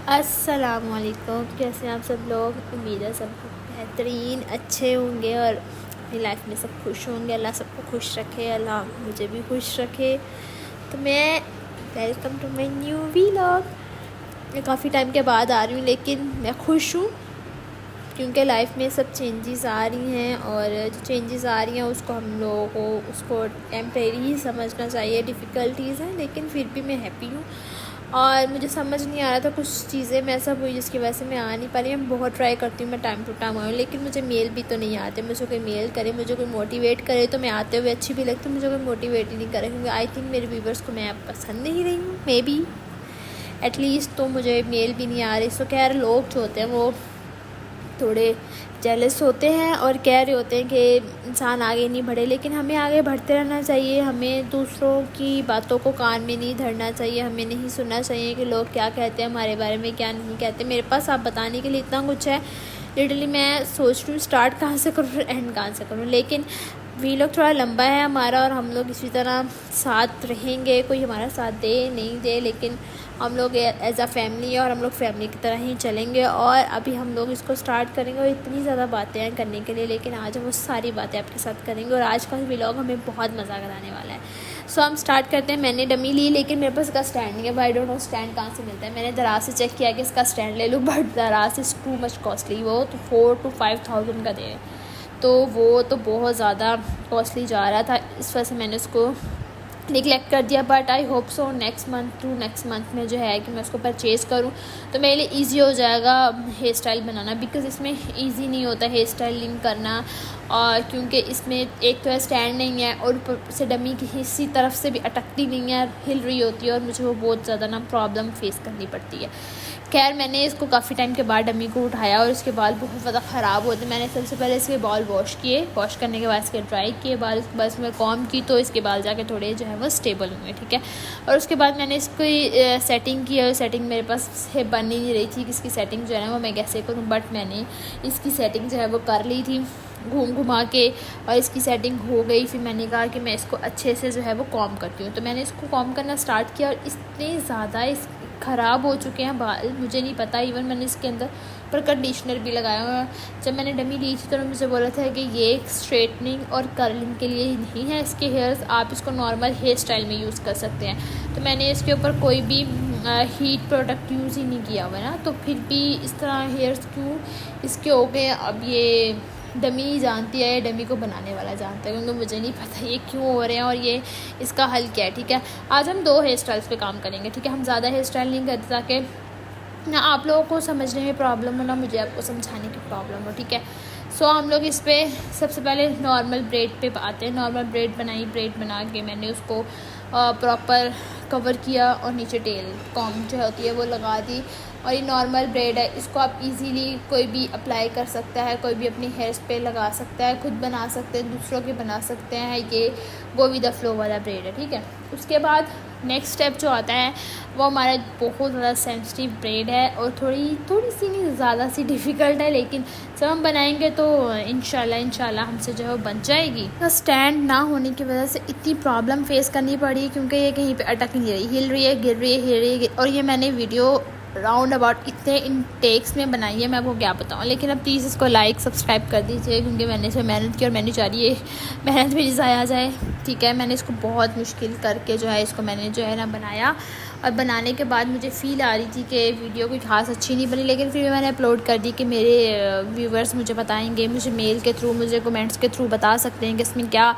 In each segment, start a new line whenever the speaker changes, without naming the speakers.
अस्सलामुअलैकुम। कैसे हैं आप सब लोग? उम्मीद है सब बेहतरीन अच्छे होंगे और अपनी लाइफ में सब खुश होंगे। अल्लाह सबको खुश रखे, अल्लाह मुझे भी खुश रखे। तो मैं welcome to my new vlog. मैं काफ़ी टाइम के बाद आ रही हूँ, लेकिन मैं खुश हूँ क्योंकि लाइफ में सब चेंजेस आ रही हैं और जो चेंजेस आ रही हैं उसको हम लोगों को उसको टेम्परेरी ही समझना चाहिए। डिफ़िकल्टीज़ हैं लेकिन फिर भी मैं हैप्पी हूँ। और मुझे समझ नहीं आ रहा था, कुछ चीज़ें मैं सब हुई जिसकी वजह से मैं आ नहीं पा रही। मैं बहुत ट्राई करती हूँ मैं टाइम टू टाइम आऊँ, लेकिन मुझे मेल भी तो नहीं आते। मुझे कोई मेल करे, मुझे कोई मोटिवेट करे तो मैं आते हुए अच्छी भी लगती हूँ। मुझे कोई मोटिवेट ही नहीं करे क्योंकि आई थिंक मेरे व्यूवर्स को मैं अब पसंद नहीं रही हूँ, मे बी एटलीस्ट। तो मुझे मेल भी नहीं आ रही। सो खैर, लोग जो होते हैं वो थोड़े जेलस होते हैं और कह रहे होते हैं कि इंसान आगे नहीं बढ़े, लेकिन हमें आगे बढ़ते रहना चाहिए। हमें दूसरों की बातों को कान में नहीं धरना चाहिए। हमें नहीं सुनना चाहिए कि लोग क्या कहते हैं हमारे बारे में, क्या नहीं कहते। मेरे पास आप बताने के लिए इतना कुछ है, लिटरली मैं सोच रही हूँ स्टार्ट कहाँ से करूँ एंड कहाँ से करूँ। लेकिन व्लॉग थोड़ा लंबा है हमारा और हम लोग इसी तरह साथ रहेंगे। कोई हमारा साथ दे नहीं दे, लेकिन हम लोग एज अ फैमिली है और हम लोग फैमिली की तरह ही चलेंगे। और अभी हम लोग इसको स्टार्ट करेंगे और इतनी ज़्यादा बातें हैं करने के लिए, लेकिन आज हम वो सारी बातें आपके साथ करेंगे और आज का व्लॉग हमें बहुत मज़ा कराने वाला है। सो हम स्टार्ट करते हैं। मैंने डमी ली, लेकिन मेरे पास इसका स्टैंड नहीं है। आई डोंट नो स्टैंड कहाँ से मिलता है। मैंने दराज से चेक किया कि इसका स्टैंड ले लूँ, बट दराज इज़ टू मच कॉस्टली। वो तो 4,000 to 5,000 का दे, तो वो तो बहुत ज़्यादा कॉस्टली जा रहा था। इस वजह से मैंने उसको निगलेक्ट कर दिया। But I hope so next month में जो है कि मैं उसको परचेज़ करूँ तो मेरे लिए ईजी हो जाएगा हेयर स्टाइल बनाना, बिकॉज़ इसमें ईजी नहीं होता हेयर स्टाइलिंग करना। और क्योंकि इसमें एक तो स्टैंड नहीं है और ऊपर से डमी की किसी तरफ से भी अटकती नहीं है, हिल रही होती है और मुझे वो बहुत ज़्यादा ना प्रॉब्लम फेस करनी पड़ती है। खैर, मैंने इसको काफ़ी टाइम के बाद डमी को उठाया और इसके बाल बहुत ज़्यादा ख़राब होते। मैंने सबसे पहले इसके बाल वॉश किए, वॉश करने के बाद इसके ड्राई किए बाल, उसके बाद इसमें कॉम की तो इसके बाल जाके थोड़े जो है वो स्टेबल हुए, ठीक है। और उसके बाद मैंने इसकी सेटिंग की और सेटिंग मेरे पास से बन ही नहीं रही थी कि इसकी सेटिंग जो है ना वो मैं कैसे करूँ, बट मैंने इसकी सेटिंग जो है वो कर ली थी घूम घुमा के और इसकी सेटिंग हो गई। फिर मैंने कहा कि मैं इसको अच्छे से जो है वो कॉम करती हूँ, तो मैंने इसको कॉम करना स्टार्ट किया और इतने ज़्यादा इस ख़राब हो चुके हैं बाल, मुझे नहीं पता। इवन मैंने इसके अंदर पर कंडीशनर भी लगाया हुआ। जब मैंने डमी ली थी तो मुझे बोला था कि ये स्ट्रेटनिंग और कर्लिंग के लिए नहीं है इसके हेयर्स, आप इसको नॉर्मल हेयर स्टाइल में यूज़ कर सकते हैं। तो मैंने इसके ऊपर कोई भी हीट प्रोडक्ट यूज़ ही नहीं किया हुआ है ना, तो फिर भी इस तरह हेयर्स क्यों इसके हो गए। अब ये डमी जानती है, डमी को बनाने वाला जानता है, क्योंकि मुझे नहीं पता ये क्यों हो रहे हैं और ये इसका हल क्या है, ठीक है। आज हम 2 हेयर स्टाइल्स पे काम करेंगे, ठीक है। हम ज़्यादा हेयर स्टाइल नहीं करते ताकि ना आप लोगों को समझने में प्रॉब्लम हो ना मुझे आपको समझाने की प्रॉब्लम हो, ठीक है। सो हम लोग इस पर सबसे पहले नॉर्मल ब्रेड पे आते हैं। नॉर्मल ब्रेड बनाई, ब्रेड बना के मैंने उसको प्रॉपर कवर किया और नीचे टेल कॉम जो होती है वो लगा दी। और ये नॉर्मल ब्रेड है, इसको आप इजीली कोई भी अप्लाई कर सकता है, कोई भी अपनी हेयर्स पे लगा सकता है, खुद बना सकते हैं, दूसरों के बना सकते हैं। ये गो विद द फ्लो वाला ब्रेड है, ठीक है। उसके बाद नेक्स्ट स्टेप जो आता है वो हमारा बहुत ज़्यादा सेंसिटिव ब्रेड है और थोड़ी सी नहीं ज़्यादा सी डिफ़िकल्ट है, लेकिन जब हम बनाएंगे तो इंशाल्लाह हमसे जो है वो बन जाएगी। तो स्टैंड ना होने की वजह से इतनी प्रॉब्लम फेस करनी पड़ी क्योंकि ये कहीं पे अटक नहीं रही, हिल रही है, गिर रही है, हिल रही है। और ये मैंने वीडियो राउंड अबाउट इतने इन टेक्स में बनाई है, मैं आपको क्या बताऊँ। लेकिन अब प्लीज़ इसको लाइक सब्सक्राइब कर दीजिए क्योंकि मैंने इसमें मेहनत की और मैंने चाह रही है मेहनत भी ज़ाया जाए, ठीक है। मैंने इसको बहुत मुश्किल करके जो है इसको मैंने जो है ना बनाया और बनाने के बाद मुझे फ़ील आ रही थी कि वीडियो कोई खास अच्छी नहीं बनी, लेकिन फिर मैंने अपलोड कर दी कि मेरे व्यूवर्स मुझे बताएंगे, मुझे मेल के थ्रू, मुझे कमेंट्स के थ्रू बता सकते हैं कि इसमें क्या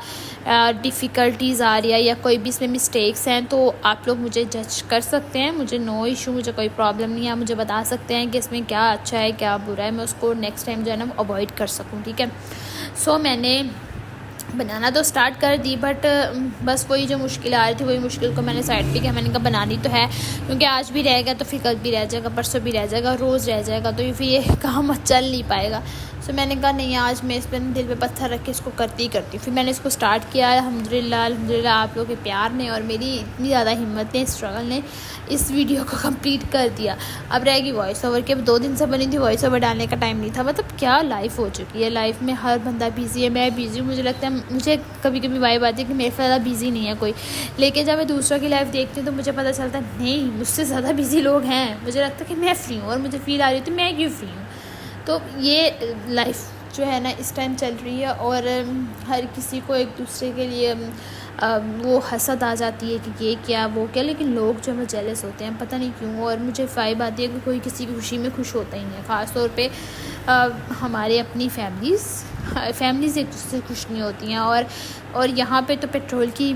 डिफ़िकल्टीज़ आ रही है या कोई भी इसमें मिस्टेक्स हैं, तो आप लोग मुझे जज कर सकते हैं। मुझे नो इशू, मुझे कोई प्रॉब्लम नहीं है। मुझे बता सकते हैं कि इसमें क्या अच्छा है क्या बुरा है, मैं उसको नेक्स्ट टाइम जो है ना अवॉइड कर सकूँ, ठीक है। सो मैंने बनाना तो स्टार्ट कर दी, बट बस वही जो मुश्किल आ रही थी वही मुश्किल को मैंने साइड पे किया। मैंने कहा बनानी तो है क्योंकि आज भी रहेगा तो फिर कल भी रह जाएगा, परसों भी रह जाएगा, रोज़ रह जाएगा, तो फिर ये काम चल नहीं पाएगा। सो मैंने कहा नहीं, आज मैं इस पर दिल पे पत्थर रख के इसको करती फिर मैंने इसको स्टार्ट किया। अल्हम्दुलिल्लाह आप लोगों के प्यार ने और मेरी इतनी ज़्यादा हिम्मत ने, स्ट्रगल ने इस वीडियो को कंप्लीट कर दिया। अब रहेगी वॉइस ओवर की। अब 2 दिन से बनी थी, वॉइस ओवर डालने का टाइम नहीं था। मतलब क्या लाइफ हो चुकी है, लाइफ में हर बंदा बिज़ी है, मैं बिज़ी हूँ। मुझे लगता है मुझे कभी कभी वाइब आती है कि मेरे से ज़्यादा बिज़ी नहीं है कोई, लेकिन जब मैं दूसरों की लाइफ देखती हूँ तो मुझे पता चलता है नहीं, मुझसे ज़्यादा बिज़ी लोग हैं। मुझे लगता है कि मैं फ्री हूँ और मुझे फील आ रही थी मैं क्यों फ्री हूँ। तो ये लाइफ जो है ना इस टाइम चल रही है, और हर किसी को एक दूसरे के लिए वो हसद आ जाती है कि ये क्या वो क्या, लेकिन लोग जो है जेलस होते हैं पता नहीं क्यों। और मुझे वाइब आती है कि कोई किसी की खुशी में खुश होता ही नहीं है। ख़ास तौर पे हमारे अपनी फैमिलीज़ एक दूसरे से खुश नहीं होती हैं। और यहाँ पे तो पेट्रोल की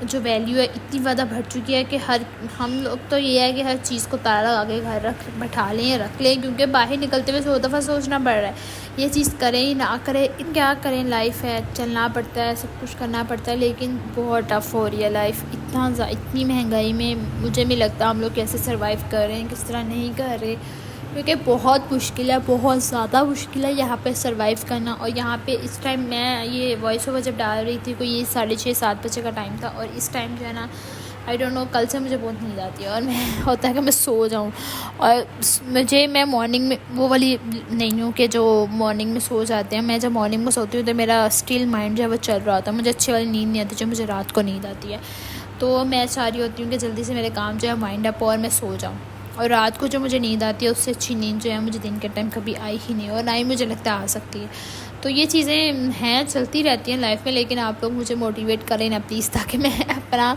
जो वैल्यू है इतनी ज़्यादा बढ़ चुकी है कि हम लोग तो ये है कि हर चीज़ को ताला लगा के घर बैठा लें, रख लें, क्योंकि बाहर निकलते हुए 100 दफ़ा सोचना पड़ रहा है ये चीज़ करें ही ना करें, क्या करें। लाइफ है, चलना पड़ता है, सब कुछ करना पड़ता है, लेकिन बहुत टफ़ हो रही है लाइफ। इतनी महंगाई में मुझे नहीं लगता हम लोग कैसे सर्वाइव कर रहे हैं, किस तरह नहीं कर रहे, क्योंकि बहुत मुश्किल है, बहुत ज़्यादा मुश्किल है यहाँ पे सर्वाइव करना। और यहाँ पे इस टाइम मैं ये वॉइस ओवर जब डाल रही थी, कोई ये 6:30-7 बजे का टाइम था, और इस टाइम जो है ना आई डोंट नो, कल से मुझे बहुत नींद आती है और मैं होता है कि मैं सो जाऊँ। और मैं मॉर्निंग में वो वाली नहीं हूँ कि जो मॉर्निंग में सो जाते हैं। मैं जब मॉर्निंग में सोती हूँ तो मेरा स्टिल माइंड जो है वो चल रहा होता है, मुझे अच्छी वाली नींद नहीं आती जो मुझे रात को नींद आती है। तो मैं चाह रही होती हूँ कि जल्दी से मेरे काम जो है माइंड अप और मैं सो जाऊँ। और रात को जो मुझे नींद आती है उससे अच्छी नींद जो है मुझे दिन के टाइम कभी आई ही नहीं, और ना ही मुझे लगता आ सकती है। तो ये चीज़ें हैं, चलती रहती हैं लाइफ में, लेकिन आप लोग मुझे मोटिवेट करें ना प्लीज़, ताकि मैं अपना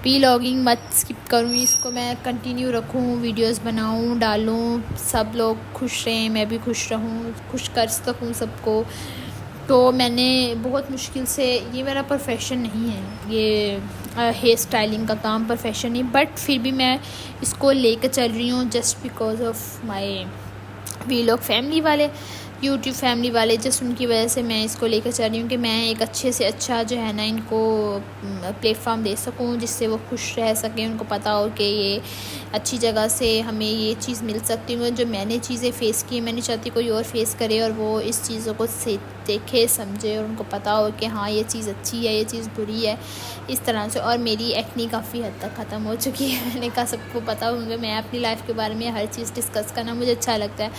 व्लॉगिंग मत स्किप करूँ, इसको मैं कंटिन्यू रखूँ, वीडियोस बनाऊँ, डालूँ, सब लोग खुश रहें, मैं भी खुश रहूँ, खुश कर सकूँ सबको। तो मैंने बहुत मुश्किल से, ये मेरा प्रोफेशन नहीं है, ये हेयर स्टाइलिंग का काम प्रोफेशन नहीं, बट फिर भी मैं इसको लेकर चल रही हूँ just because of my vlog family वाले, यूट्यूब फैमिली वाले, जस्ट उनकी वजह से मैं इसको लेकर चल रही हूँ कि मैं एक अच्छे से अच्छा जो है ना इनको प्लेटफॉर्म दे सकूँ जिससे वो खुश रह सकें, उनको पता हो कि ये अच्छी जगह से हमें ये चीज़ मिल सकती है। जो मैंने चीज़ें फ़ेस की, मैं नहीं चाहती कोई और फेस करे और वो इस चीज़ों को देखे समझे और उनको पता हो कि हाँ ये चीज़ अच्छी है, ये चीज़ बुरी है, इस तरह से। और मेरी एक्नी काफ़ी हद तक ख़त्म हो चुकी है, मैंने कहा सबको पता होंगे। मैं अपनी लाइफ के बारे में हर चीज़ डिस्कस करना मुझे अच्छा लगता है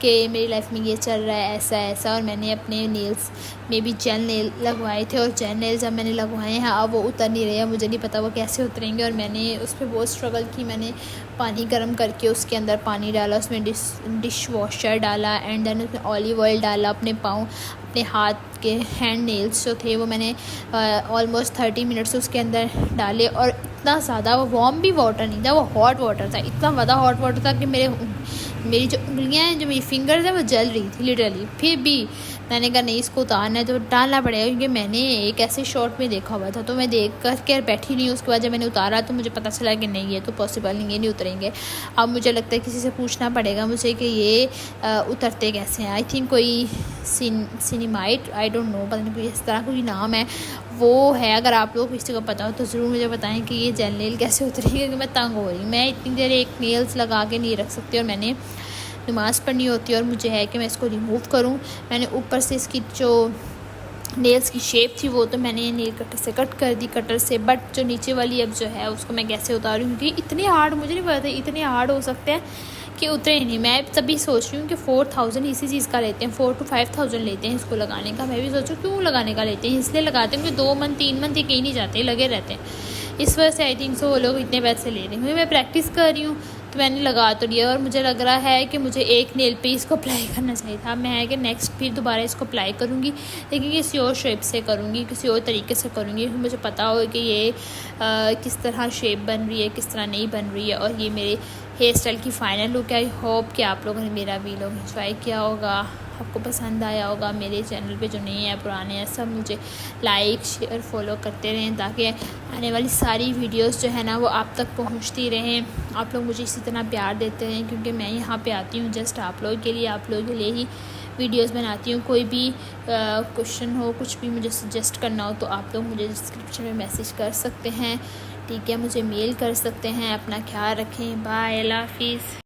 कि मेरी लाइफ में ये चल रहा है, ऐसा ऐसा। और मैंने अपने नेल्स में भी जेल नेल लगवाए थे, और जेल नेल जब मैंने लगवाए हैं अब वो उतर नहीं रहे हैं, मुझे नहीं पता वो कैसे उतरेंगे। और मैंने उस पर बहुत स्ट्रगल की, मैंने पानी गर्म करके उसके अंदर पानी डाला, उसमें डिश वॉशर डाला, एंड देन उसमें ऑलिव ऑयल डाला, अपने पाँव अपने हाथ के हैंड नेल्स जो थे वो मैंने ऑलमोस्ट 30 मिनट्स उसके अंदर डाले। और इतना ज़्यादा, वो वार्म भी वाटर नहीं था, वो हॉट वाटर था, इतना ज़्यादा हॉट वाटर था कि मेरी जो उंगलियां हैं, जो मेरी फिंगर्स हैं, वो जल रही थी लिटरली। फिर भी मैंने कहा नहीं, इसको उतारना है तो डालना पड़ेगा, क्योंकि मैंने एक ऐसे शॉर्ट में देखा हुआ था, तो मैं देख कर बैठी नहीं। उसके बाद जब मैंने उतारा तो मुझे पता चला कि नहीं, ये तो पॉसिबल नहीं, ये नहीं उतरेंगे। अब मुझे लगता है किसी से पूछना पड़ेगा मुझे कि ये उतरते कैसे हैं। आई थिंक कोई सिनेमाइट, आई डोंट नो, पता नहीं कोई इस तरह कोई नाम है वो है। अगर आप लोग किसी को पता हो तो ज़रूर मुझे बताएं कि ये जेल नेल कैसे उतरेगी, क्योंकि मैं तंग हो रही हूँ। मैं इतनी देर एक नेल्स लगा के नहीं रख सकती, और मैंने नमाज़ पढ़नी होती है और मुझे है कि मैं इसको रिमूव करूँ। मैंने ऊपर से इसकी जो नेल्स की शेप थी वो तो मैंने नेल कटर से कट कर दी, कटर से, बट जो नीचे वाली अब जो है उसको मैं कैसे उतारूँ, क्योंकि इतने हार्ड, मुझे नहीं पता था इतने हार्ड हो सकते हैं कि उतरे नहीं। मैं तभी सोच रही हूँ कि 4000 इसी चीज़ का लेते हैं, 4 to 5000 लेते हैं इसको लगाने का। मैं भी सोचूँ क्यों लगाने का लेते हैं, इसलिए लगाते हैं क्योंकि 2 मंथ 3 मंथ ये कहीं नहीं जाते, लगे रहते हैं, इस वजह से आई थिंक सो वो लोग इतने पैसे ले रहे हैं। मैं प्रैक्टिस कर रही हूँ तो मैंने लगा तो लिया, और मुझे लग रहा है कि मुझे एक नेल पे इसको अप्लाई करना चाहिए था। मैं है कि नेक्स्ट फिर दोबारा इसको अप्लाई करूँगी, लेकिन किसी और शेप से करूँगी, किसी और तरीके से करूँगी, मुझे पता हो कि ये किस तरह शेप बन रही है, किस तरह नहीं बन रही है। और ये मेरे हेयर स्टाइल की फ़ाइनल लुक है। आई होप कि आप लोगों ने मेरा व्लॉग एंजॉय किया होगा, आपको पसंद आया होगा। मेरे चैनल पे जो नए हैं पुराने हैं सब मुझे लाइक शेयर फॉलो करते रहें, ताकि आने वाली सारी वीडियोस जो है ना वो आप तक पहुंचती रहें। आप लोग मुझे इसी तरह प्यार देते रहें, क्योंकि मैं यहाँ पे आती हूँ जस्ट आप लोगों के लिए, आप लोगों के लिए ही वीडियोस बनाती हूँ। कोई भी क्वेश्चन हो, कुछ भी मुझे सजेस्ट करना हो तो आप लोग मुझे डिस्क्रिप्शन में मैसेज कर सकते हैं, ठीक है, मुझे मेल कर सकते हैं। अपना ख्याल रखें, बाय, अल्लाह हाफिज़।